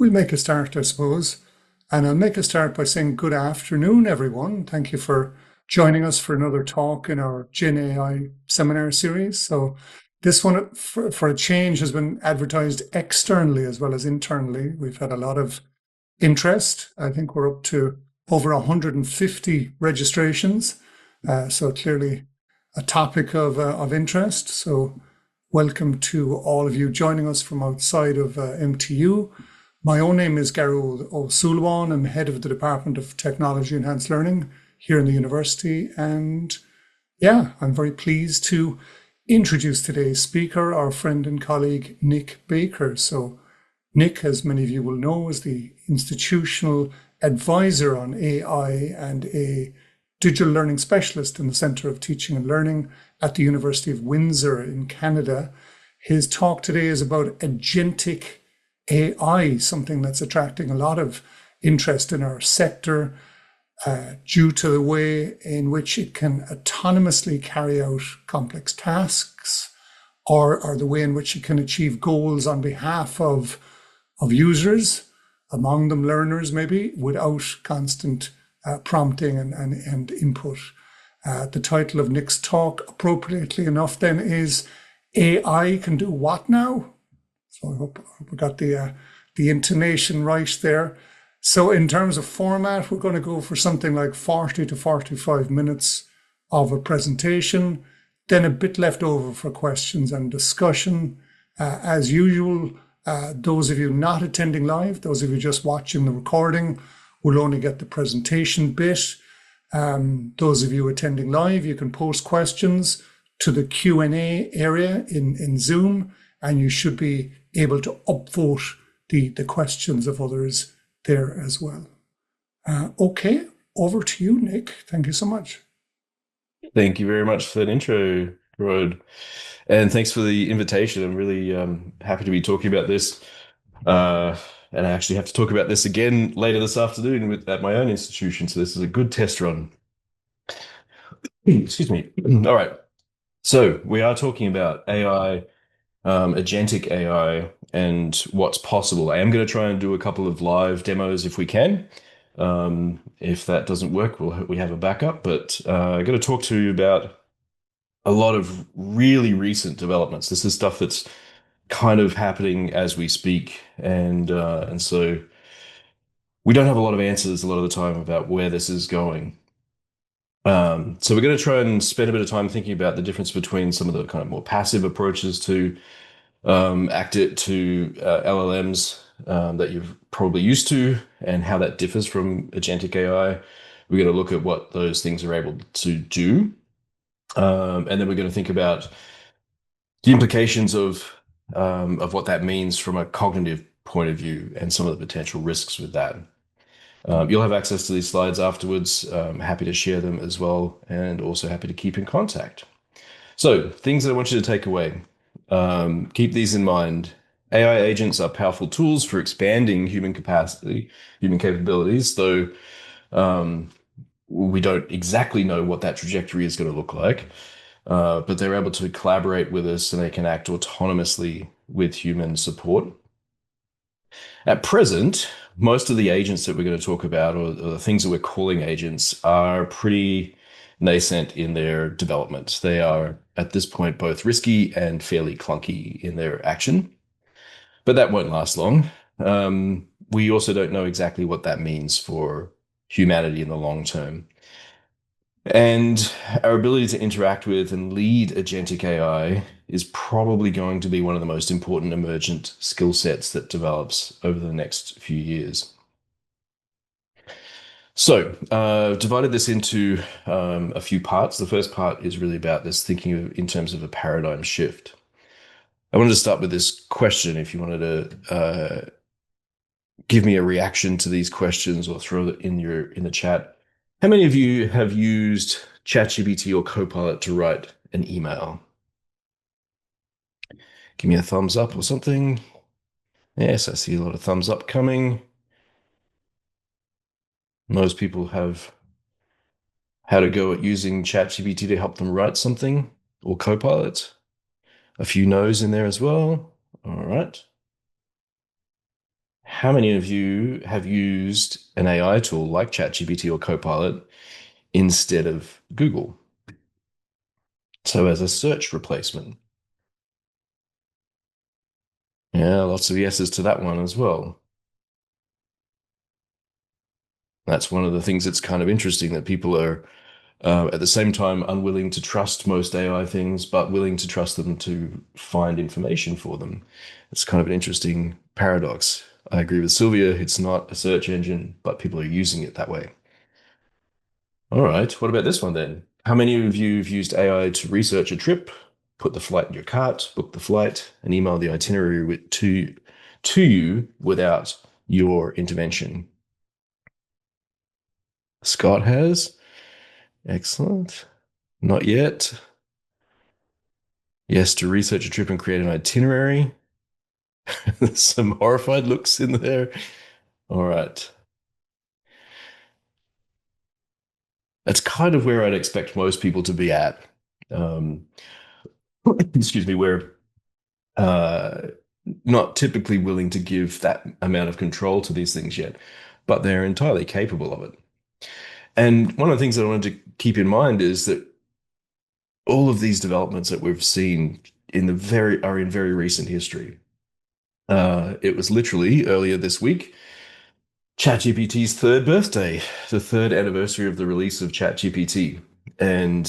we'll make a start, I suppose. And I'll make a start by saying good afternoon, everyone. Thank you for joining us for another talk in our GenAI seminar series. So this one, for a change, has been advertised externally as well as internally. We've had a lot of interest. I think we're up to over 150 registrations. So clearly a topic of interest. So welcome to all of you joining us from outside of MTU. My own name is Garul O'Sullivan. I'm head of the Department of Technology Enhanced Learning here in the university. And yeah, I'm very pleased to introduce today's speaker, our friend and colleague, Nick Baker. So Nick, as many of you will know, is the institutional advisor on AI and a digital learning specialist in the Centre of Teaching and Learning at the University of Windsor in Canada. His talk today is about agentic AI, something that's attracting a lot of interest in our sector due to the way in which it can autonomously carry out complex tasks or the way in which it can achieve goals on behalf of users, among them learners maybe, without constant prompting and input. The title of Nick's talk, appropriately enough then, is AI Can Do What Now? So I hope we got the intonation right there. So in terms of format, we're going to go for something like 40 to 45 minutes of a presentation, then a bit left over for questions and discussion. As usual, those of you not attending live, those of you just watching the recording, will only get the presentation bit. Those of you attending live, you can post questions to the Q&A area in Zoom, and you should be able to upvote the questions of others there as well. Okay, over to you, Nick. Thank you so much. Thank you very much for that intro, Rod. And thanks for the invitation. I'm really happy to be talking about this. And I actually have to talk about this again later this afternoon at my own institution. So this is a good test run. Excuse me. All right. So we are talking about AI, agentic AI, and what's possible. I am going to try and do a couple of live demos if we can. If that doesn't work, we have a backup. But I'm going to talk to you about a lot of really recent developments. This is stuff that's kind of happening as we speak, and so we don't have a lot of answers a lot of the time about where this is going. So we're going to try and spend a bit of time thinking about the difference between some of the kind of more passive approaches to LLMs that you're probably used to, and how that differs from agentic AI. We're going to look at what those things are able to do. And then we're going to think about the implications of what that means from a cognitive point of view and some of the potential risks with that. You'll have access to these slides afterwards. Happy to share them as well, and also happy to keep in contact. So, things that I want you to take away. Keep these in mind. AI agents are powerful tools for expanding human capacity, human capabilities, though we don't exactly know what that trajectory is going to look like. But they're able to collaborate with us, and they can act autonomously with human support. At present, most of the agents that we're going to talk about, or the things that we're calling agents, are pretty nascent in their development. They are, at this point, both risky and fairly clunky in their action. But that won't last long. We also don't know exactly what that means for humanity in the long term. And our ability to interact with and lead agentic AI is probably going to be one of the most important emergent skill sets that develops over the next few years. So, divided this into a few parts. The first part is really about this thinking in terms of a paradigm shift. I wanted to start with this question. If you wanted to give me a reaction to these questions or throw it in the chat. How many of you have used ChatGPT or Copilot to write an email? Give me a thumbs up or something. Yes, I see a lot of thumbs up coming. Most people have had a go at using ChatGPT to help them write something, or Copilot. A few no's in there as well. All right. how many of you have used an AI tool like ChatGPT or Copilot instead of Google? So as a search replacement. Yeah, lots of yeses to that one as well. That's one of the things that's kind of interesting that people are at the same time unwilling to trust most AI things, but willing to trust them to find information for them. It's kind of an interesting paradox. I agree with Sylvia. It's not a search engine, but people are using it that way. All right. What about this one then? How many of you have used AI to research a trip, put the flight in your cart, book the flight, and email the itinerary to you without your intervention? Scott has. Excellent. Not yet. Yes, to research a trip and create an itinerary. Some horrified looks in there. All right. That's kind of where I'd expect most people to be at. Um, excuse me, we're uh, not typically willing to give that amount of control to these things yet, but they're entirely capable of it. And one of the things that I wanted to keep in mind is that all of these developments that we've seen are in very recent history. It was literally earlier this week ChatGPT's third birthday, the third anniversary of the release of ChatGPT. And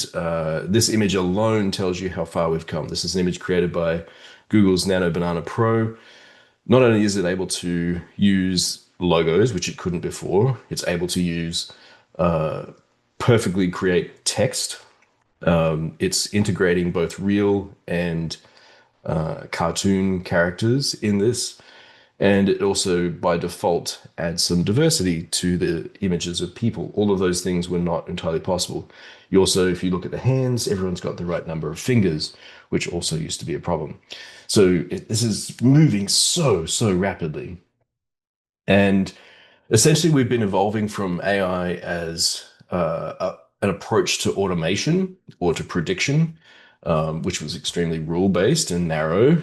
this image alone tells you how far we've come. This is an image created by Google's Nano Banana Pro. Not only is it able to use logos, which it couldn't before, it's able to use uh, perfectly create text. It's integrating both real and cartoon characters in this. And it also, by default, adds some diversity to the images of people. All of those things were not entirely possible. You also, if you look at the hands, everyone's got the right number of fingers, which also used to be a problem. So this is moving so rapidly. And essentially, we've been evolving from AI as an approach to automation or to prediction, which was extremely rule-based and narrow,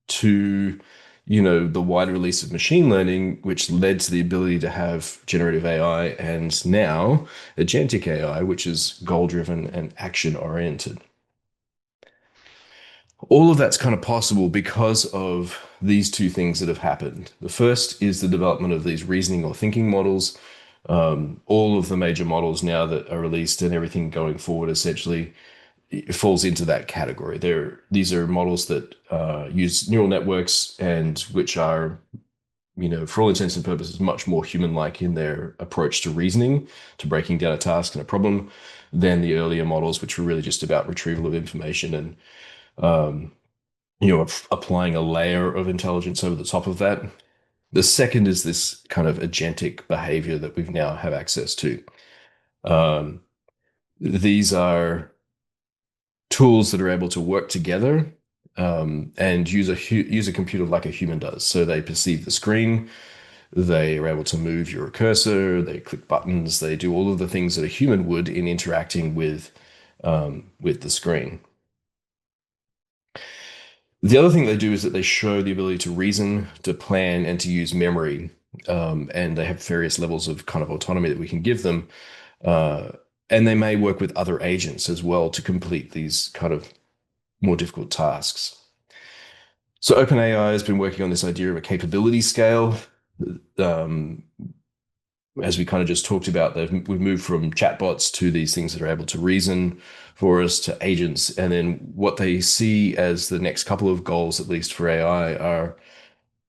to the wide release of machine learning, which led to the ability to have generative AI and now agentic AI, which is goal-driven and action-oriented. All of that's kind of possible because of these two things that have happened. The first is the development of these reasoning or thinking models. All of the major models now that are released and everything going forward essentially it falls into that category. These are models that use neural networks and which are, for all intents and purposes, much more human-like in their approach to reasoning, to breaking down a task and a problem, than the earlier models, which were really just about retrieval of information and applying a layer of intelligence over the top of that. The second is this kind of agentic behavior that we've now have access to. Um, these are tools that are able to work together and use a computer like a human does. So they perceive the screen, they are able to move your cursor, they click buttons, they do all of the things that a human would in interacting with the screen. The other thing they do is that they show the ability to reason, to plan, and to use memory. And they have various levels of kind of autonomy that we can give them. Uh, and they may work with other agents as well to complete these kind of more difficult tasks. So OpenAI has been working on this idea of a capability scale. Um, as we kind of just talked about, we've moved from chatbots to these things that are able to reason for us to agents. And then what they see as the next couple of goals, at least for AI, are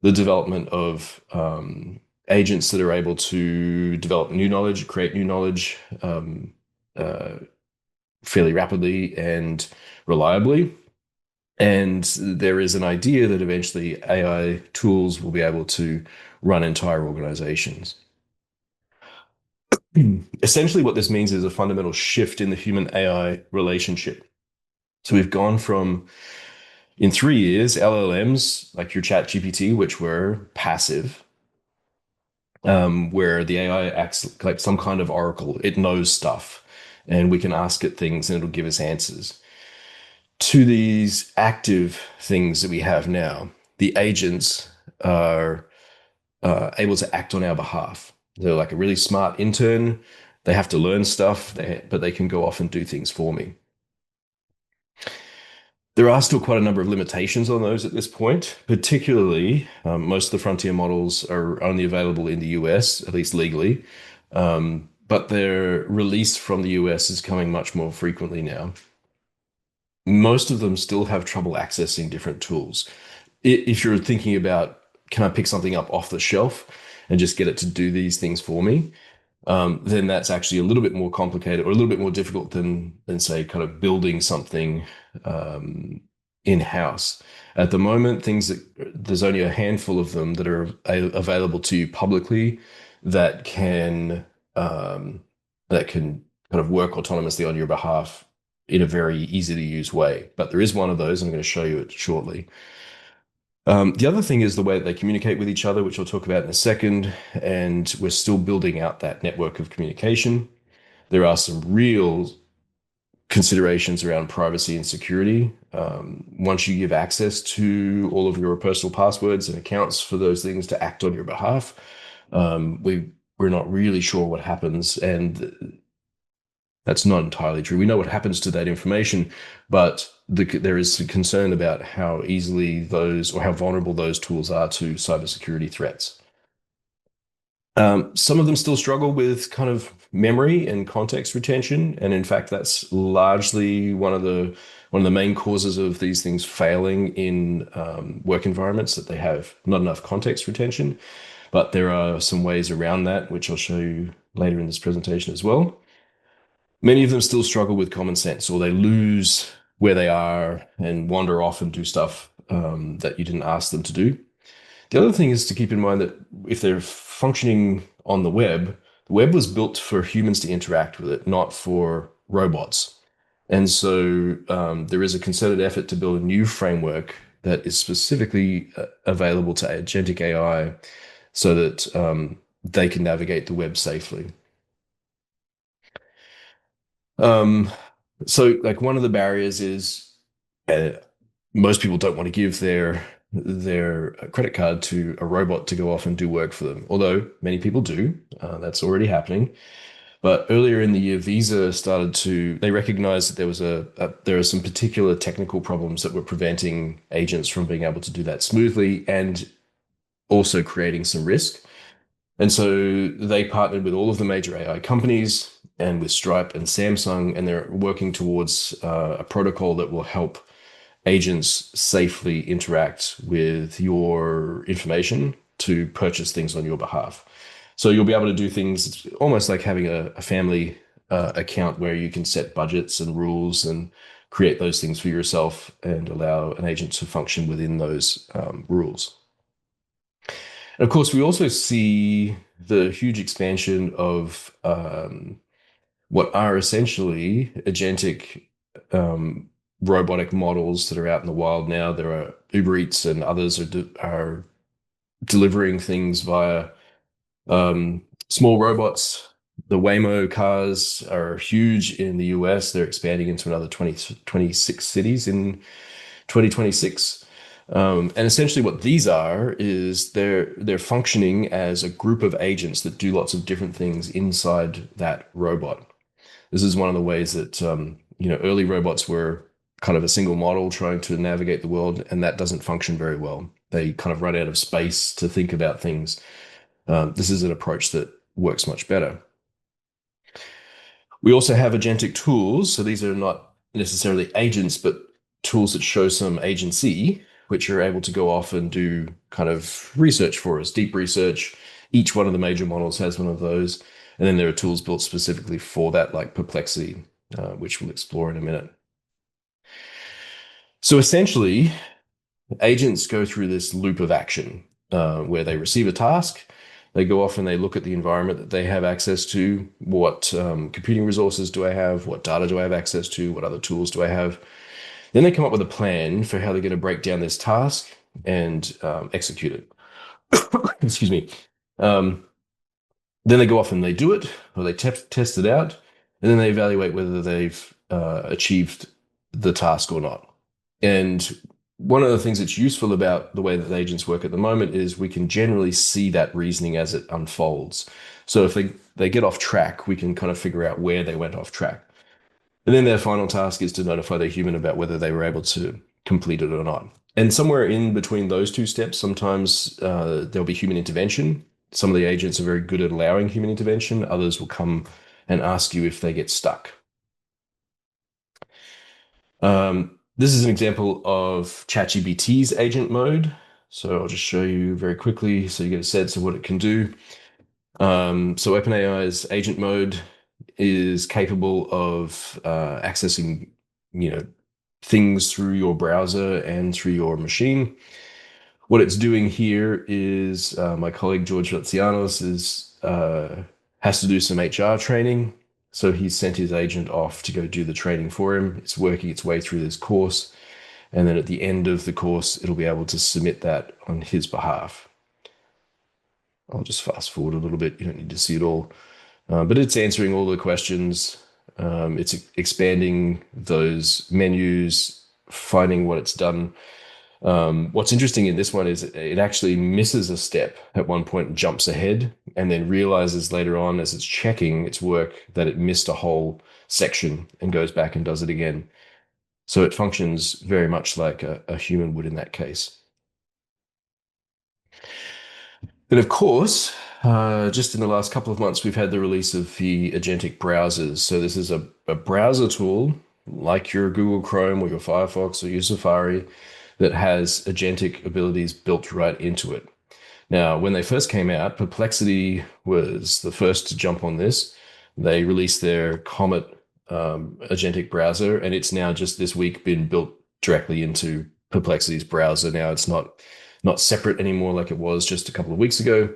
the development of agents that are able to develop new knowledge, create new knowledge uh, fairly rapidly and reliably. And there is an idea that eventually AI tools will be able to run entire organizations. Essentially, what this means is a fundamental shift in the human AI relationship. So we've gone from, in 3 years, LLMs like your Chat GPT, which were passive, where the AI acts like some kind of oracle. It knows stuff, and we can ask it things and it'll give us answers. To these active things that we have now, the agents are able to act on our behalf. They're like a really smart intern. They have to learn stuff, but they can go off and do things for me. There are still quite a number of limitations on those at this point, particularly most of the frontier models are only available in the US, at least legally. But their release from the US is coming much more frequently now. Most of them still have trouble accessing different tools. If you're thinking about, can I pick something up off the shelf and just get it to do these things for me? Then that's actually a little bit more complicated or a little bit more difficult than say kind of building something in-house. At the moment, there's only a handful of them that are available to you publicly that can um, that can kind of work autonomously on your behalf in a very easy to use way. But there is one of those. I'm going to show you it shortly. The other thing is the way that they communicate with each other, which I'll talk about in a second. And we're still building out that network of communication. There are some real considerations around privacy and security. Once you give access to all of your personal passwords and accounts for those things to act on your behalf, we're not really sure what happens. And that's not entirely true. We know what happens to that information, but there is some concern about how easily those or how vulnerable those tools are to cybersecurity threats. Some of them still struggle with kind of memory and context retention, and in fact, that's largely one of the main causes of these things failing in work environments, that they have not enough context retention. But there are some ways around that, which I'll show you later in this presentation as well. Many of them still struggle with common sense, or they lose where they are and wander off and do stuff that you didn't ask them to do. The other thing is to keep in mind that if they're functioning on the web was built for humans to interact with it, not for robots. And so there is a concerted effort to build a new framework that is specifically available to agentic AI so that they can navigate the web safely. Um, so, like one of the barriers is uh, most people don't want to give their credit card to a robot to go off and do work for them. Although many people do, that's already happening. But earlier in the year, Visa started to they recognized that there are some particular technical problems that were preventing agents from being able to do that smoothly and also creating some risk. And so they partnered with all of the major AI companies and with Stripe and Samsung, and they're working towards a protocol that will help agents safely interact with your information to purchase things on your behalf. So you'll be able to do things almost like having a family account where you can set budgets and rules and create those things for yourself and allow an agent to function within those rules. And of course, we also see the huge expansion of what are essentially agentic um, robotic models that are out in the wild now. There are Uber Eats and others are delivering things via small robots. The Waymo cars are huge in the US. They're expanding into another 26 cities in 2026. And essentially what these are is they're functioning as a group of agents that do lots of different things inside that robot. This is one of the ways that early robots were kind of a single model trying to navigate the world, and that doesn't function very well. They kind of run out of space to think about things. This is an approach that works much better. We also have agentic tools. So these are not necessarily agents, but tools that show some agency, which are able to go off and do kind of research for us, deep research. Each one of the major models has one of those. And then there are tools built specifically for that, like Perplexity, which we'll explore in a minute. So essentially, agents go through this loop of action where they receive a task, they go off and they look at the environment that they have access to. What computing resources do I have? What data do I have access to? What other tools do I have? Then they come up with a plan for how they're going to break down this task and execute it. Excuse me. Um, then they go off and they do it, or they test it out, and then they evaluate whether they've achieved the task or not. And one of the things that's useful about the way that agents work at the moment is we can generally see that reasoning as it unfolds. So if they get off track, we can kind of figure out where they went off track. And then their final task is to notify their human about whether they were able to complete it or not. And somewhere in between those two steps, sometimes there'll be human intervention. Some of the agents are very good at allowing human intervention. Others will come and ask you if they get stuck. This is an example of ChatGPT's agent mode. So I'll just show you very quickly so you get a sense of what it can do. So OpenAI's agent mode is capable of accessing, things through your browser and through your machine. What it's doing here is my colleague George Vatzianos has to do some HR training. So he's sent his agent off to go do the training for him. It's working its way through this course. And then at the end of the course, it'll be able to submit that on his behalf. I'll just fast forward a little bit. You don't need to see it all. But it's answering all the questions. It's expanding those menus, finding what it's done. What's interesting in this one is it actually misses a step at one point and jumps ahead, and then realizes later on as it's checking its work that it missed a whole section and goes back and does it again. So it functions very much like a human would in that case. But of course, just in the last couple of months, we've had the release of the agentic browsers. So this is a browser tool like your Google Chrome or your Firefox or your Safari that has agentic abilities built right into it. Now, when they first came out, Perplexity was the first to jump on this. They released their Comet agentic browser, and it's now just this week been built directly into Perplexity's browser. Now it's not separate anymore like it was just a couple of weeks ago.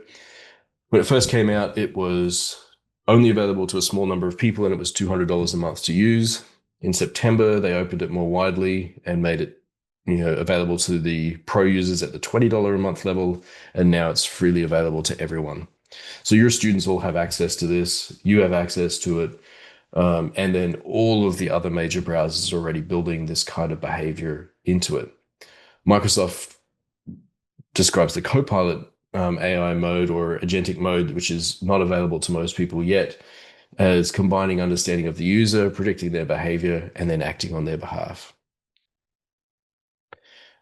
When it first came out, it was only available to a small number of people, and it was $200 a month to use. In September, they opened it more widely and made it available to the pro users at the $20 a month level, and now it's freely available to everyone. So your students all have access to this, you have access to it, and then all of the other major browsers are already building this kind of behavior into it. Microsoft describes the Copilot AI mode or agentic mode, which is not available to most people yet, as combining understanding of the user, predicting their behavior, and then acting on their behalf.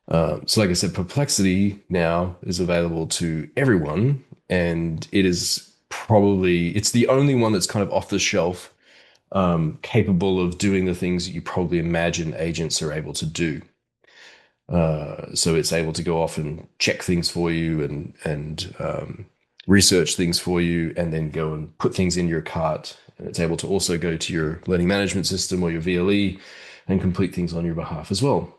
So like I said, Perplexity now is available to everyone, and it's the only one that's kind of off the shelf, capable of doing the things that you probably imagine agents are able to do. So it's able to go off and check things for you and research things for you, and then go and put things in your cart. And it's able to also go to your learning management system or your VLE and complete things on your behalf as well.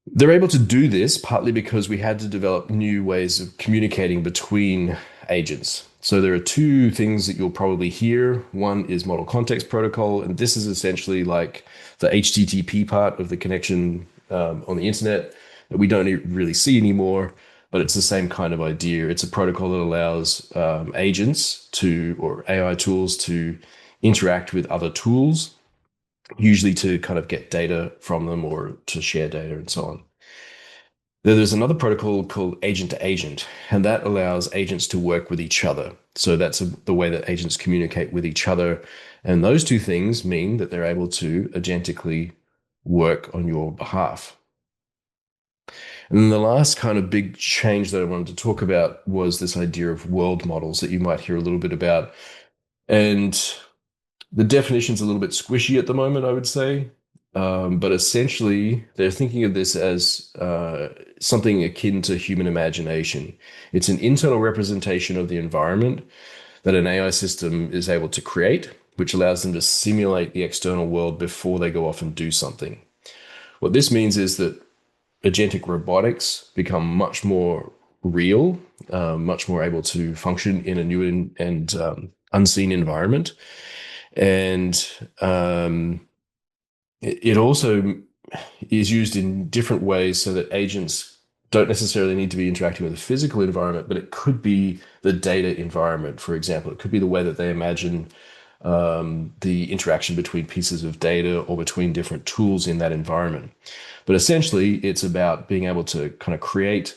They're able to do this partly because we had to develop new ways of communicating between agents. So there are two things that you'll probably hear. One is model context protocol, and this is essentially like the HTTP part of the connection on the internet that we don't really see anymore, but it's the same kind of idea. It's a protocol that allows agents or AI tools to interact with other tools, usually to kind of get data from them or to share data and so on. There's another protocol called agent to agent, and that allows agents to work with each other. So that's the way that agents communicate with each other. And those two things mean that they're able to agentically work on your behalf. And then the last kind of big change that I wanted to talk about was this idea of world models that you might hear a little bit about. And the definition's a little bit squishy at the moment, I would say. But essentially, they're thinking of this as something akin to human imagination. It's an internal representation of the environment that an AI system is able to create, which allows them to simulate the external world before they go off and do something. What this means is that agentic robotics become much more real, much more able to function in a new and unseen environment. And it also is used in different ways so that agents don't necessarily need to be interacting with the physical environment, but it could be the data environment, for example. It could be the way that they imagine the interaction between pieces of data or between different tools in that environment. But essentially, it's about being able to kind of create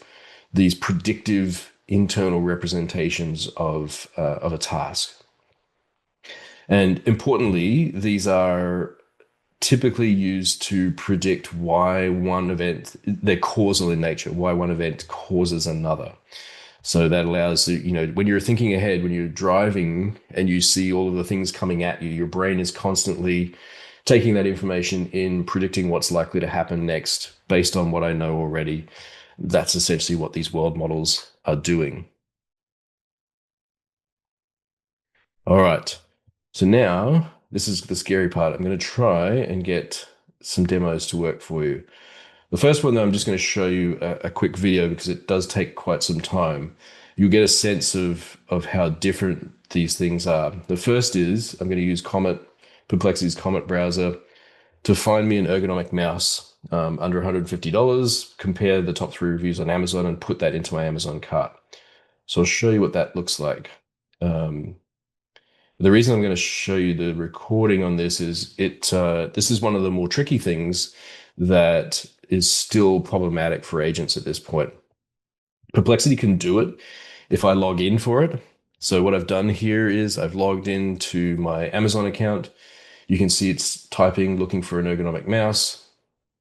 these predictive internal representations of a task. And importantly, these are typically used to predict why one event, they're causal in nature, why one event causes another. So that allows, when you're thinking ahead, when you're driving and you see all of the things coming at you, your brain is constantly taking that information in, predicting what's likely to happen next based on what I know already. That's essentially what these world models are doing. All right. So now this is the scary part. I'm going to try and get some demos to work for you. The first one, though, I'm just going to show you a quick video because it does take quite some time. You'll get a sense of how different these things are. The first is I'm going to use Perplexity's Comet browser to find me an ergonomic mouse under $150, compare the top 3 reviews on Amazon and put that into my Amazon cart. So I'll show you what that looks like. The reason I'm going to show you the recording on this is this is one of the more tricky things that is still problematic for agents at this point. Perplexity can do it if I log in for it. So what I've done here is I've logged into my Amazon account. You can see it's typing, looking for an ergonomic mouse,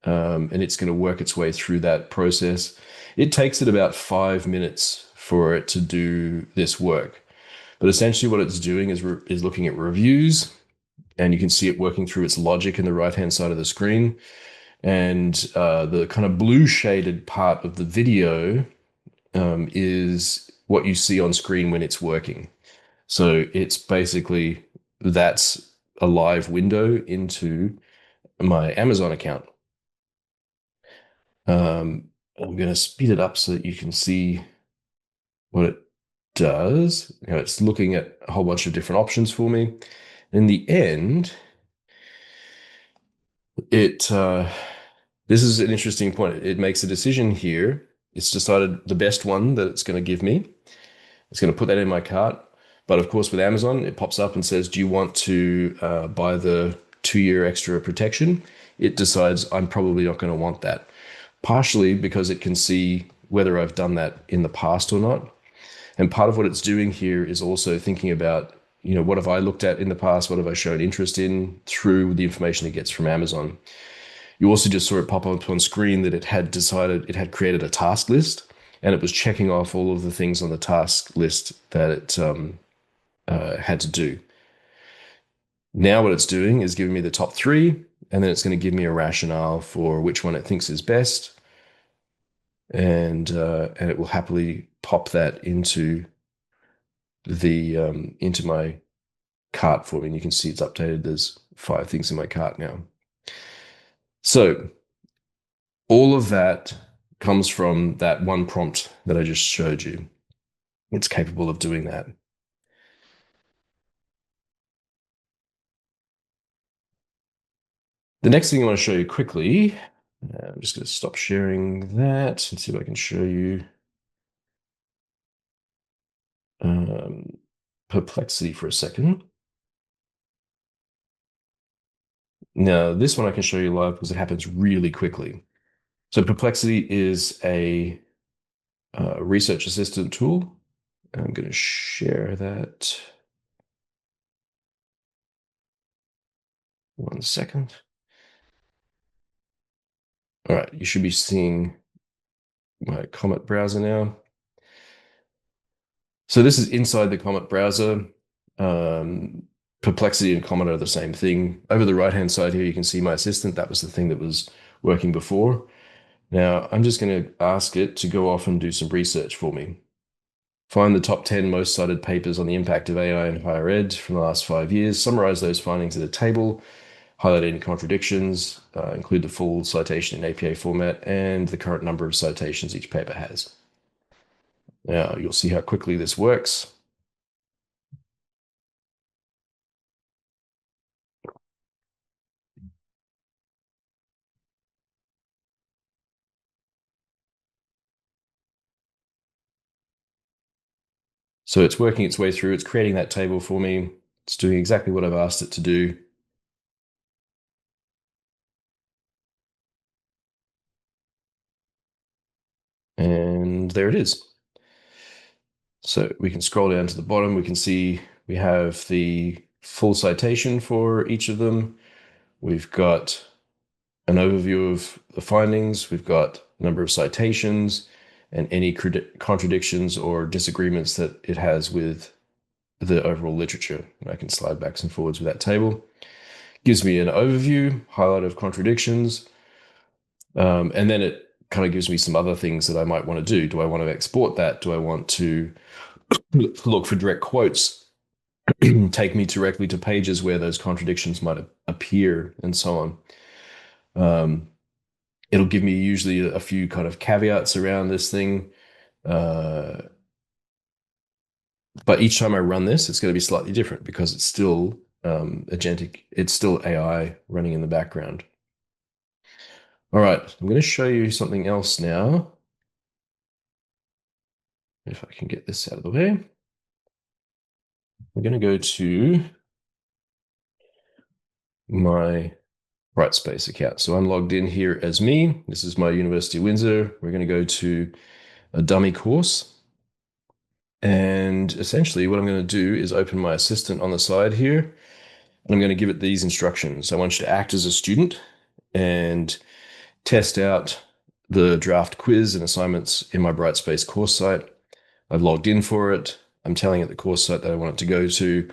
and it's going to work its way through that process. It takes it about 5 minutes for it to do this work. But essentially what it's doing is looking at reviews, and you can see it working through its logic in the right-hand side of the screen. And the kind of blue shaded part of the video is what you see on screen when it's working. So it's basically, that's a live window into my Amazon account. I'm going to speed it up so that you can see what it does. It's looking at a whole bunch of different options for me. In the end, this is an interesting point. It makes a decision here. It's decided the best one that it's going to give me. It's going to put that in my cart. But of course, with Amazon, it pops up and says, do you want to buy the 2-year extra protection? It decides I'm probably not going to want that. Partially because it can see whether I've done that in the past or not. And part of what it's doing here is also thinking about, what have I looked at in the past? What have I shown interest in through the information it gets from Amazon? You also just saw it pop up on screen that it had created a task list, and it was checking off all of the things on the task list that it had to do. Now what it's doing is giving me the top 3, and then it's going to give me a rationale for which one it thinks is best, and it will happily pop that into my cart for me. And you can see it's updated. There's 5 things in my cart now. So all of that comes from that one prompt that I just showed you. It's capable of doing that. The next thing I want to show you quickly, I'm just going to stop sharing that and see if I can show you Perplexity for a second. Now, this one I can show you live because it happens really quickly. So Perplexity is a research assistant tool. I'm going to share that. 1 second. All right, you should be seeing my Comet browser now. So this is inside the Comet browser. Perplexity and Comet are the same thing. Over the right-hand side here, you can see my assistant. That was the thing that was working before. Now, I'm just going to ask it to go off and do some research for me. Find the top 10 most cited papers on the impact of AI in higher ed from the last 5 years. Summarize those findings in a table. Highlight any contradictions. Include the full citation in APA format and the current number of citations each paper has. Now, you'll see how quickly this works. So it's working its way through. It's creating that table for me. It's doing exactly what I've asked it to do. And there it is. So we can scroll down to the bottom. We can see we have the full citation for each of them. We've got an overview of the findings. We've got a number of citations and any contradictions or disagreements that it has with the overall literature. And I can slide backs and forwards with that table. Gives me an overview, highlight of contradictions, and then it kind of gives me some other things that I might want to do. Do I want to export that? Do I want to look for direct quotes, take me directly to pages where those contradictions might appear, and so on? It'll give me usually a few kind of caveats around this thing. But each time I run this, it's going to be slightly different because it's still agentic. It's still AI running in the background. All right, I'm going to show you something else now. If I can get this out of the way. We're going to go to my Brightspace account. So I'm logged in here as me. This is my University of Windsor. We're going to go to a dummy course. And essentially what I'm going to do is open my assistant on the side here. And I'm going to give it these instructions. I want you to act as a student and test out the draft quiz and assignments in my Brightspace course site. I've logged in for it. I'm telling it the course site that I want it to go to.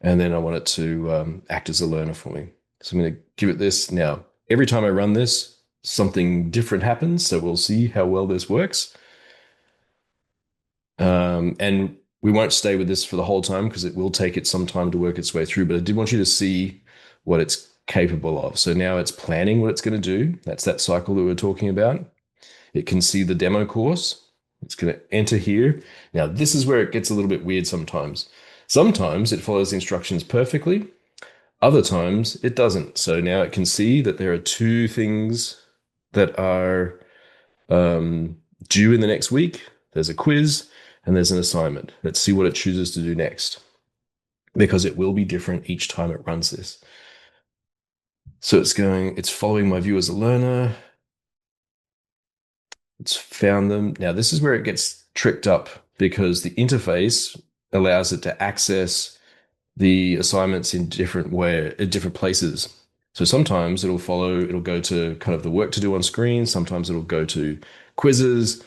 And then I want it to act as a learner for me. So I'm going to give it this. Now, every time I run this, something different happens. So we'll see how well this works. And we won't stay with this for the whole time because it will take it some time to work its way through. But I did want you to see what it's capable of. So now it's planning what it's going to do. That's that cycle that we were talking about. It can see the demo course. It's going to enter here. Now, this is where it gets a little bit weird sometimes. Sometimes it follows the instructions perfectly. Other times it doesn't. So now it can see that there are two things that are due in the next week. There's a quiz and there's an assignment. Let's see what it chooses to do next, because it will be different each time it runs this. So it's following my view as a learner. It's found them. Now, this is where it gets tricked up because the interface allows it to access the assignments in different places. So sometimes it'll go to kind of the work to do on screen. Sometimes it'll go to quizzes.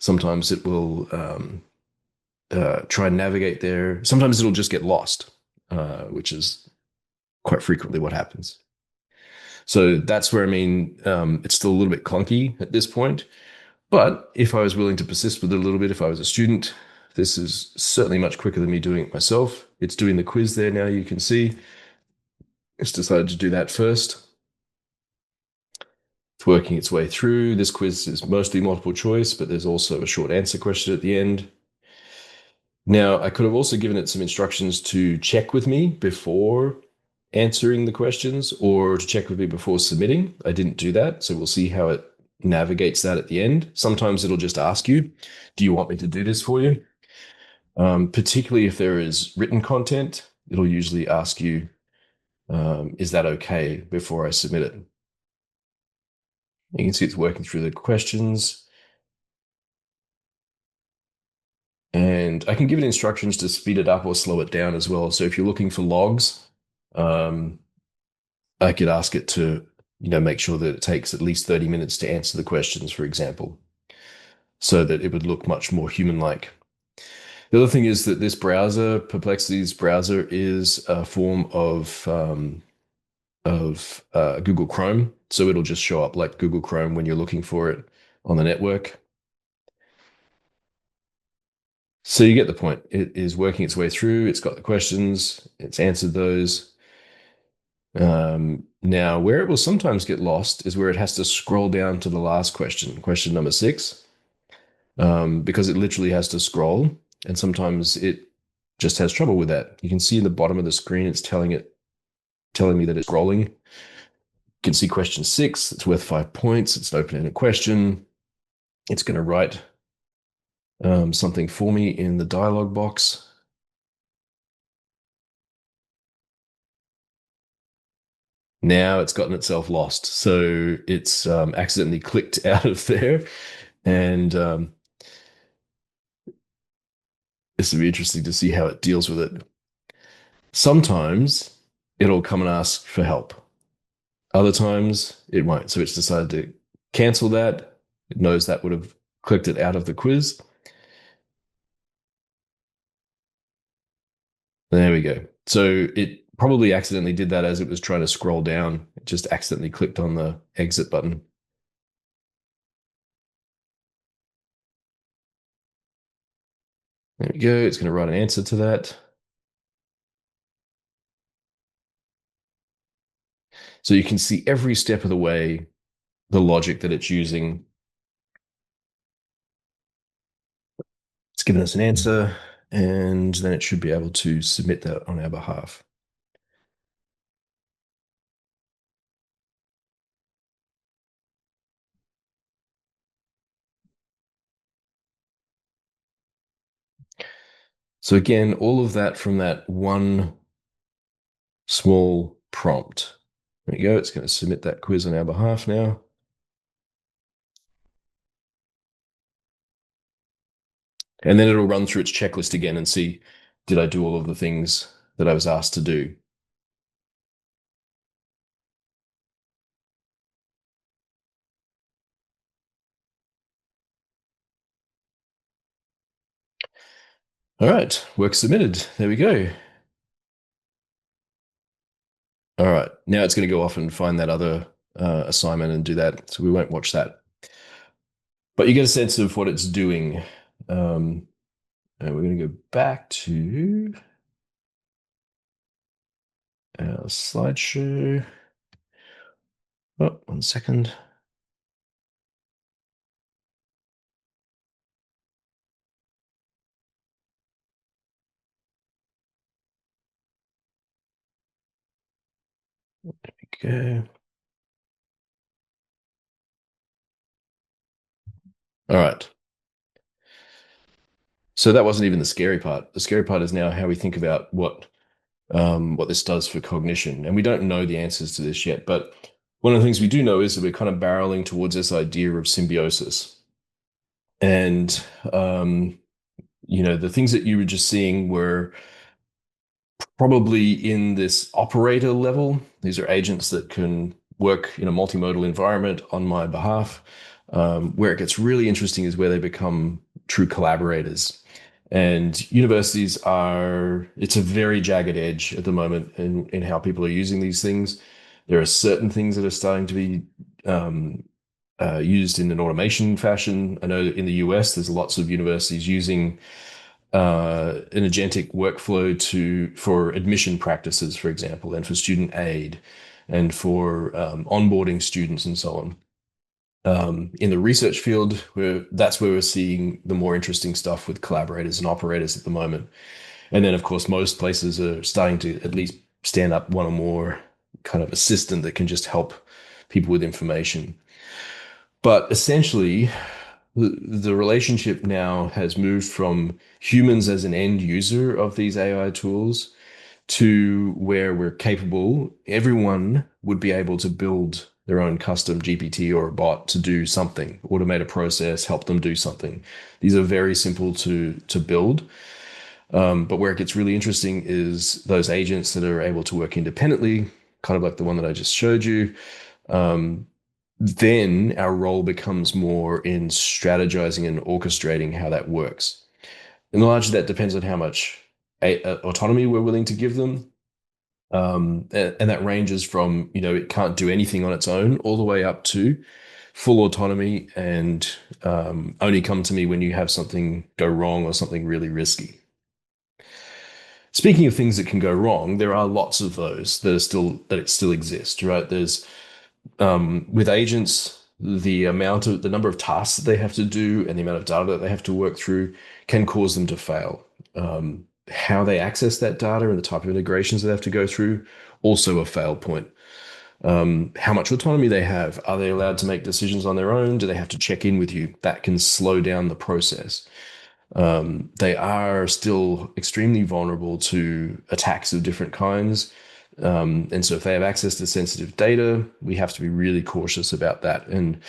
Sometimes it will try and navigate there. Sometimes it'll just get lost, which is quite frequently what happens. So that's where, it's still a little bit clunky at this point. But if I was willing to persist with it a little bit, if I was a student, this is certainly much quicker than me doing it myself. It's doing the quiz there now, you can see. It's decided to do that first. It's working its way through. This quiz is mostly multiple choice, but there's also a short answer question at the end. Now, I could have also given it some instructions to check with me before answering the questions or to check with me before submitting. I didn't do that, so we'll see how it navigates that at the end. Sometimes it'll just ask you, do you want me to do this for you? Particularly if there is written content, it'll usually ask you, is that okay before I submit it? You can see it's working through the questions. And I can give it instructions to speed it up or slow it down as well. So if you're looking for logs, I could ask it to, make sure that it takes at least 30 minutes to answer the questions, for example, so that it would look much more human-like. The other thing is that this browser, Perplexity's browser, is a form of Google Chrome. So it'll just show up like Google Chrome when you're looking for it on the network. So you get the point. It is working its way through. It's got the questions. It's answered those. Now, where it will sometimes get lost is where it has to scroll down to the last question, question number 6, because it literally has to scroll. And sometimes it just has trouble with that. You can see in the bottom of the screen, it's telling me that it's scrolling. You can see question 6. It's worth 5 points. It's an open-ended question. It's going to write something for me in the dialog box. Now it's gotten itself lost. So it's accidentally clicked out of there. And this will be interesting to see how it deals with it. Sometimes it'll come and ask for help. Other times it won't. So it's decided to cancel that. It knows that would have clicked it out of the quiz. There we go. So it probably accidentally did that as it was trying to scroll down. It just accidentally clicked on the exit button. There we go. It's going to write an answer to that. So you can see every step of the way the logic that it's using. It's given us an answer, and then it should be able to submit that on our behalf. So again, all of that from that one small prompt. There we go. It's going to submit that quiz on our behalf now. And then it'll run through its checklist again and see, did I do all of the things that I was asked to do? All right, work submitted. There we go. All right, now it's going to go off and find that other assignment and do that. So we won't watch that. But you get a sense of what it's doing. And we're going to go back to our slideshow. Oh, 1 second. There we go. All right. So that wasn't even the scary part. The scary part is now how we think about what this does for cognition. And we don't know the answers to this yet, but one of the things we do know is that we're kind of barreling towards this idea of symbiosis. And the things that you were just seeing were probably in this operator level. These are agents that can work in a multimodal environment on my behalf. Where it gets really interesting is where they become true collaborators. And universities it's a very jagged edge at the moment in how people are using these things. There are certain things that are starting to be used in an automation fashion. I know in the US, there's lots of universities using an agentic workflow for admission practices, for example, and for student aid, and for onboarding students and so on. In the research field, that's where we're seeing the more interesting stuff with collaborators and operators at the moment. And then, of course, most places are starting to at least stand up one or more kind of assistant that can just help people with information. But essentially, the relationship now has moved from humans as an end user of these AI tools to where we're capable, everyone would be able to build their own custom GPT or a bot to do something, automate a process, help them do something. These are very simple to build. But where it gets really interesting is those agents that are able to work independently, kind of like the one that I just showed you. Then our role becomes more in strategizing and orchestrating how that works. And largely that depends on how much autonomy we're willing to give them. And that ranges from, it can't do anything on its own all the way up to full autonomy and only come to me when you have something go wrong or something really risky. Speaking of things that can go wrong, there are lots of those that still exist, right? There's with agents, the number of tasks that they have to do and the amount of data that they have to work through can cause them to fail. How they access that data and the type of integrations they have to go through, also a fail point. How much autonomy they have. Are they allowed to make decisions on their own? Do they have to check in with you? That can slow down the process. They are still extremely vulnerable to attacks of different kinds. And so if they have access to sensitive data, we have to be really cautious about that. And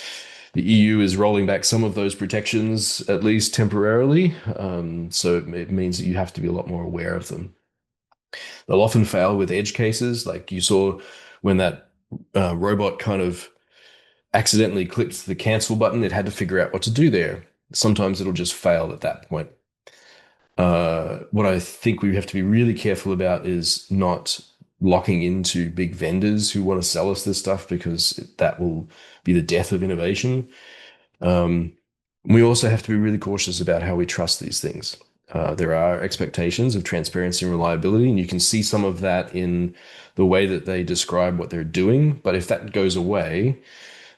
the EU is rolling back some of those protections, at least temporarily. So it means that you have to be a lot more aware of them. They'll often fail with edge cases, like you saw when that robot kind of accidentally clicked the cancel button. It had to figure out what to do there. Sometimes it'll just fail at that point. What I think we have to be really careful about is not locking into big vendors who want to sell us this stuff, because that will be the death of innovation. We also have to be really cautious about how we trust these things. There are expectations of transparency and reliability, and you can see some of that in the way that they describe what they're doing. But if that goes away,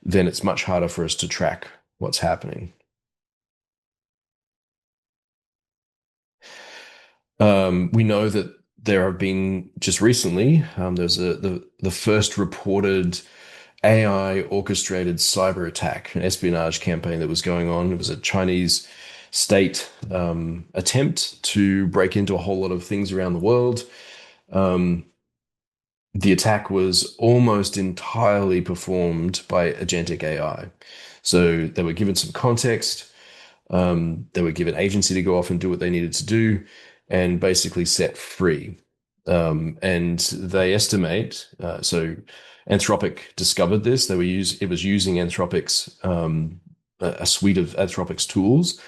then it's much harder for us to track what's happening. We know that there have been just recently, there's the first reported AI orchestrated cyber attack, an espionage campaign that was going on. It was a Chinese state attempt to break into a whole lot of things around the world. The attack was almost entirely performed by agentic AI. So they were given some context. They were given agency to go off and do what they needed to do, and basically set free. And they estimate, so Anthropic discovered this. It was using Anthropic's a suite of Anthropic's tools,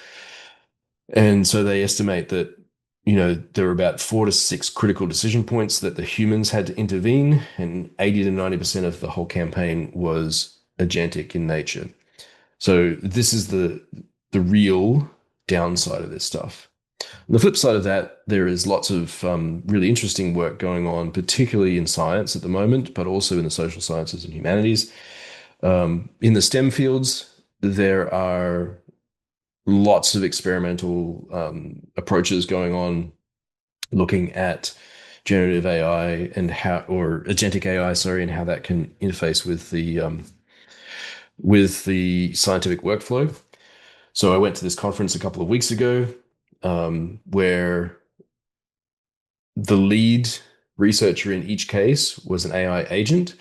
and so they estimate that there were about 4 to 6 critical decision points that the humans had to intervene, and 80 to 90% of the whole campaign was agentic in nature. So this is the real downside of this stuff. On the flip side of that, there is lots of really interesting work going on, particularly in science at the moment, but also in the social sciences and humanities. In the STEM fields, there are lots of experimental approaches going on, looking at generative AI and or agentic AI, sorry, and how that can interface with the scientific workflow. So I went to this conference a couple of weeks ago, where the lead researcher in each case was an AI agent.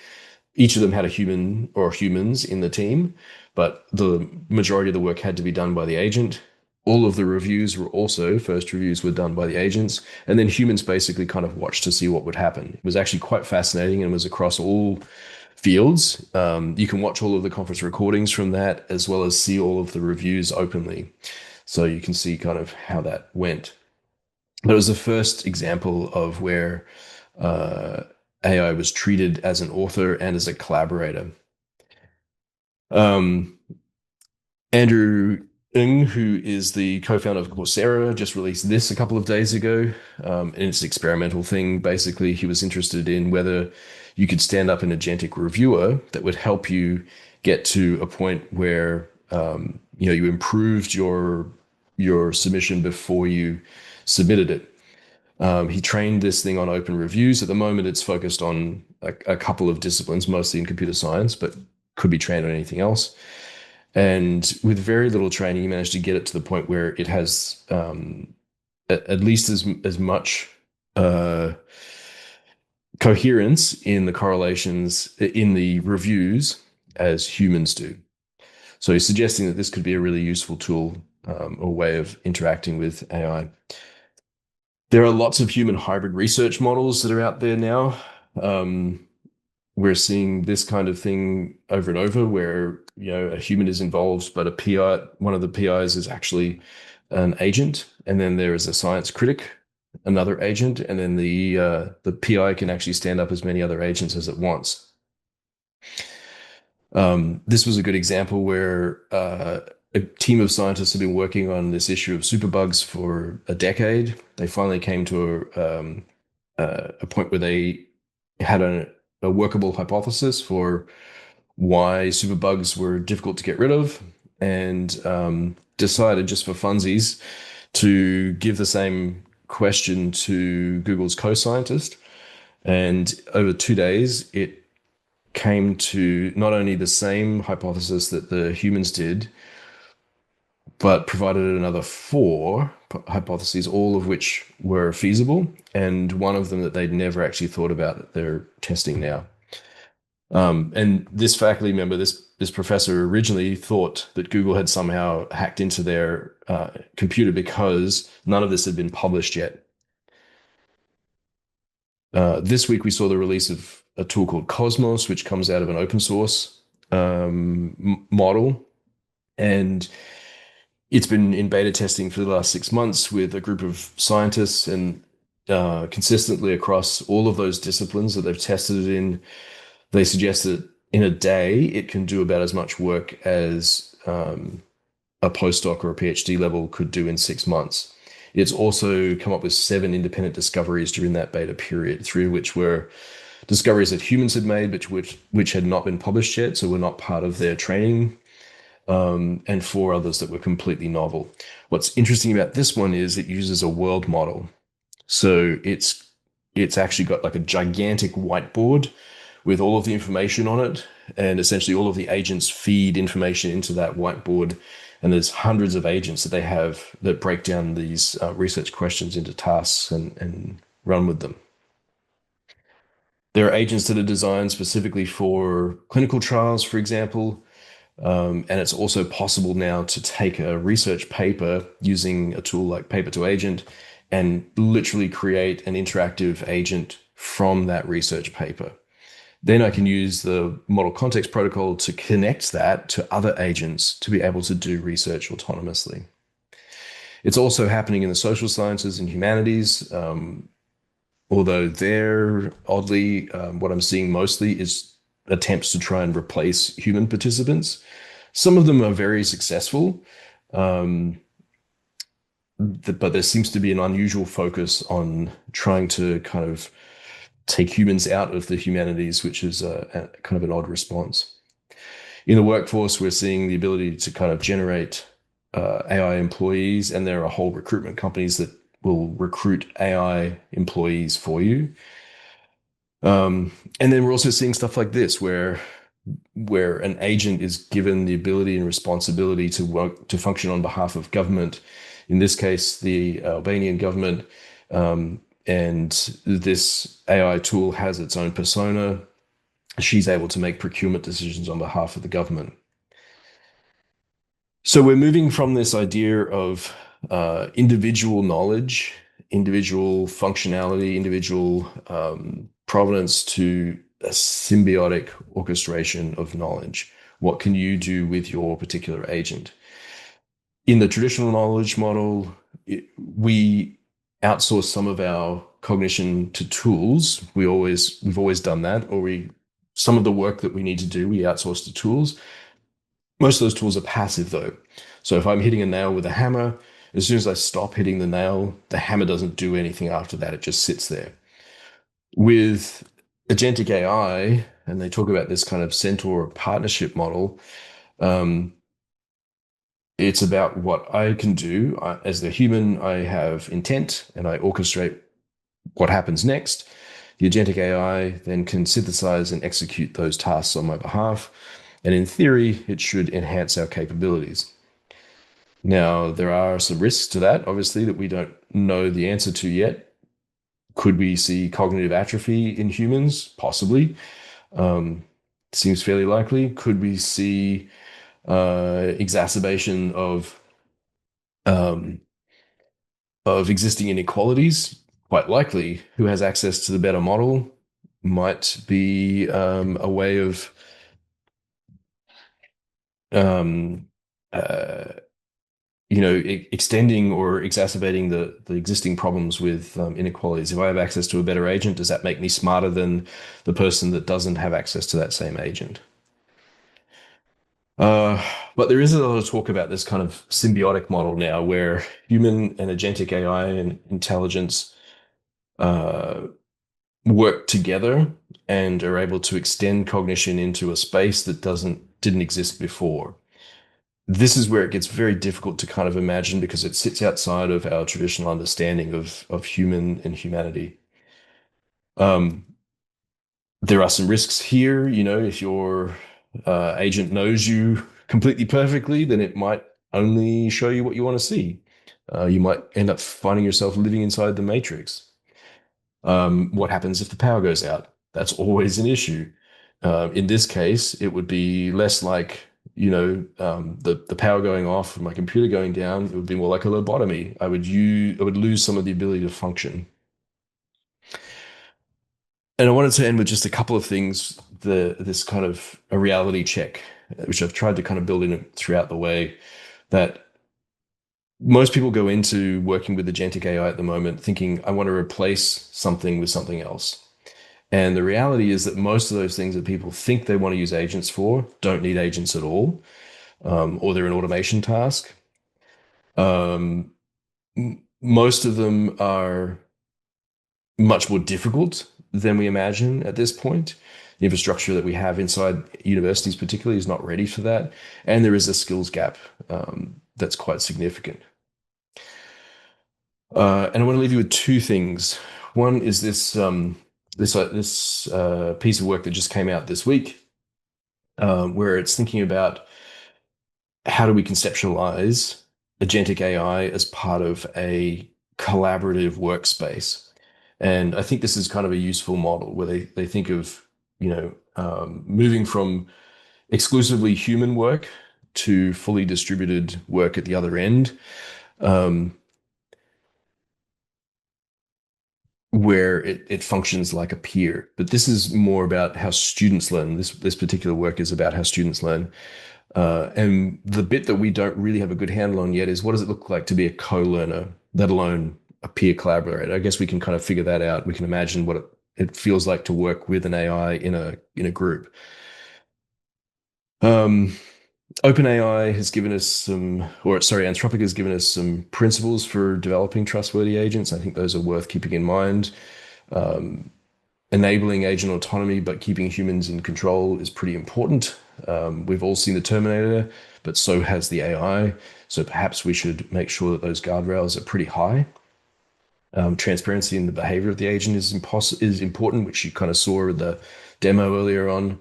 Each of them had a human or humans in the team, but the majority of the work had to be done by the agent. All of the reviews were also, first reviews were done by the agents, and then humans basically kind of watched to see what would happen. It was actually quite fascinating and was across all fields. You can watch all of the conference recordings from that, as well as see all of the reviews openly. So you can see kind of how that went. But it was the first example of where AI was treated as an author and as a collaborator. Andrew Ng, who is the co-founder of Coursera, just released this a couple of days ago. And it's an experimental thing. Basically, he was interested in whether you could stand up an agentic reviewer that would help you get to a point where you improved your submission before you submitted it. He trained this thing on open reviews. At the moment, it's focused on a couple of disciplines, mostly in computer science, but could be trained on anything else. And with very little training, he managed to get it to the point where it has at least as much coherence in the correlations in the reviews as humans do. So he's suggesting that this could be a really useful tool, or way of interacting with AI. There are lots of human hybrid research models that are out there now. We're seeing this kind of thing over and over, where a human is involved, but a PI, one of the PIs, is actually an agent, and then there is a science critic, another agent, and then the PI can actually stand up as many other agents as it wants. This was a good example where a team of scientists have been working on this issue of superbugs for a decade. They finally came to a point where they had a workable hypothesis for why superbugs were difficult to get rid of, and decided, just for funsies, to give the same question to Google's co-scientist. And over 2 days, it came to not only the same hypothesis that the humans did, but provided another four hypotheses, all of which were feasible, and one of them that they'd never actually thought about that they're testing now. And this faculty member, this professor, originally thought that Google had somehow hacked into their computer because none of this had been published yet. This week, we saw the release of a tool called Cosmos, which comes out of an open source model. And it's been in beta testing for the last 6 months with a group of scientists, and consistently across all of those disciplines that they've tested it in, they suggest that in a day, it can do about as much work as a postdoc or a PhD level could do in 6 months. It's also come up with 7 independent discoveries during that beta period, 3 of which were discoveries that humans had made, but which had not been published yet, so were not part of their training, and 4 others that were completely novel. What's interesting about this one is it uses a world model. So it's actually got like a gigantic whiteboard with all of the information on it, and essentially all of the agents feed information into that whiteboard. And there's hundreds of agents that they have that break down these research questions into tasks and run with them. There are agents that are designed specifically for clinical trials, for example. And it's also possible now to take a research paper using a tool like Paper to Agent and literally create an interactive agent from that research paper. Then I can use the model context protocol to connect that to other agents to be able to do research autonomously. It's also happening in the social sciences and humanities, although there, oddly, what I'm seeing mostly is attempts to try and replace human participants. Some of them are very successful, but there seems to be an unusual focus on trying to kind of take humans out of the humanities, which is a kind of an odd response. In the workforce, we're seeing the ability to kind of generate AI employees, and there are whole recruitment companies that will recruit AI employees for you. And then we're also seeing stuff like this, where an agent is given the ability and responsibility to work to function on behalf of government. In this case, the Albanian government. And this AI tool has its own persona. She's able to make procurement decisions on behalf of the government. So we're moving from this idea of individual knowledge, individual functionality, individual provenance to a symbiotic orchestration of knowledge. What can you do with your particular agent? In the traditional knowledge model, we outsource some of our cognition to tools. We've always done that, or some of the work that we need to do, we outsource to tools. Most of those tools are passive though. So if I'm hitting a nail with a hammer, as soon as I stop hitting the nail, the hammer doesn't do anything after that. It just sits there. With agentic AI, and they talk about this kind of centaur partnership model, it's about what I can do. As the human, I have intent and I orchestrate what happens next. The agentic AI then can synthesize and execute those tasks on my behalf. And in theory, it should enhance our capabilities. Now, there are some risks to that, obviously, that we don't know the answer to yet. Could we see cognitive atrophy in humans? Possibly. Seems fairly likely. Could we see exacerbation um, of existing inequalities? Quite likely. Who has access to the better model might be a way of um, uh, extending or exacerbating the existing problems with inequalities. If I have access to a better agent, does that make me smarter than the person that doesn't have access to that same agent? But there is a lot of talk about this kind of symbiotic model now, where human and agentic AI and intelligence uh, work together and are able to extend cognition into a space that didn't exist before. This is where it gets very difficult to kind of imagine, because it sits outside of our traditional understanding of human and humanity. Um, there are some risks here. If your agent knows you completely perfectly, then it might only show you what you want to see. You might end up finding yourself living inside the matrix. What happens if the power goes out? That's always an issue. In this case, it would be less like, the power going off and my computer going down. It would be more like a lobotomy. I would lose some of the ability to function. And I wanted to end with just a couple of things, this kind of a reality check, which I've tried to kind of build in throughout the way, that most people go into working with agentic AI at the moment thinking, I want to replace something with something else. And the reality is that most of those things that people think they want to use agents for don't need agents at all, or they're an automation task. Most of them are much more difficult than we imagine at this point. The infrastructure that we have inside universities particularly is not ready for that. And there is a skills gap that's quite significant. And I want to leave you with two things. One is this piece of work that just came out this week, where it's thinking about how do we conceptualize agentic AI as part of a collaborative workspace. And I think this is kind of a useful model where they think of, moving from exclusively human work to fully distributed work at the other end, where it functions like a peer. But this is more about how students learn. This particular work is about how students learn. And the bit that we don't really have a good handle on yet is what does it look like to be a co-learner, let alone a peer collaborator? I guess we can kind of figure that out. We can imagine what it feels like to work with an AI in a group. OpenAI has given us Anthropic has given us some principles for developing trustworthy agents. I think those are worth keeping in mind. Enabling agent autonomy, but keeping humans in control is pretty important. We've all seen the Terminator, but so has the AI. So perhaps we should make sure that those guardrails are pretty high. Transparency in the behavior of the agent is important, which you kind of saw in the demo earlier on.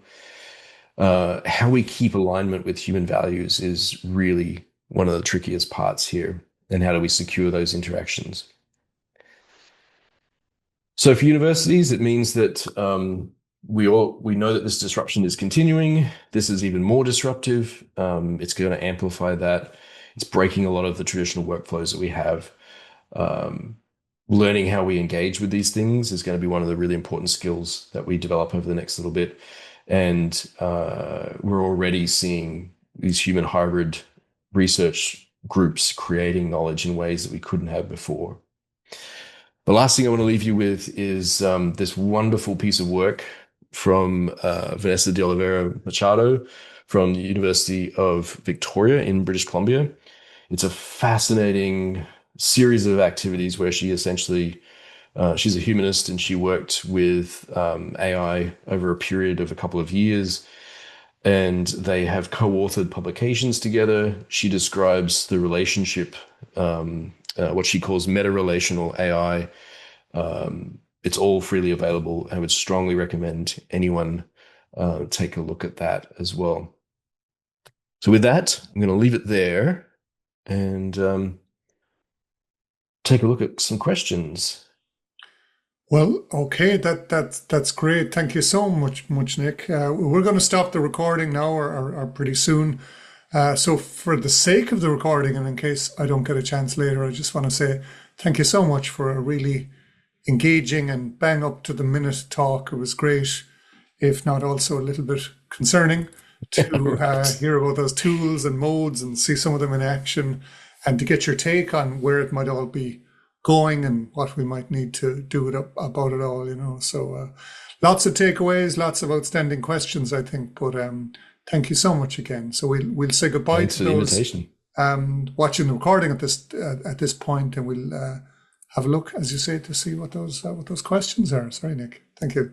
How we keep alignment with human values is really one of the trickiest parts here. And how do we secure those interactions? So for universities, it means that we know that this disruption is continuing. This is even more disruptive. It's going to amplify that. It's breaking a lot of the traditional workflows that we have. Learning how we engage with these things is going to be one of the really important skills that we develop over the next little bit. And we're already seeing these human hybrid research groups creating knowledge in ways that we couldn't have before. The last thing I want to leave you with is this wonderful piece of work from Vanessa de Oliveira Machado from the University of Victoria in British Columbia. It's a fascinating series of activities where she essentially, she's a humanist and she worked with AI over a period of a couple of years, and they have co-authored publications together. She describes the relationship, what she calls meta-relational AI. It's all freely available. I would strongly recommend anyone take a look at that as well. So with that, I'm going to leave it there and take a look at some questions. Well, okay, that's great. Thank you so much, Nick. We're going to stop the recording now, or pretty soon. So for the sake of the recording, and in case I don't get a chance later, I just want to say thank you so much for a really engaging and bang up to the minute talk. It was great, if not also a little bit concerning to hear about those tools and modes and see some of them in action, and to get your take on where it might all be going and what we might need to do about it all. So lots of takeaways, lots of outstanding questions, I think. But thank you so much again. So we'll say goodbye Thanks to for the those invitation. watching the recording at this point, and we'll have a look, as you say, to see what those questions are. Sorry, Nick. Thank you.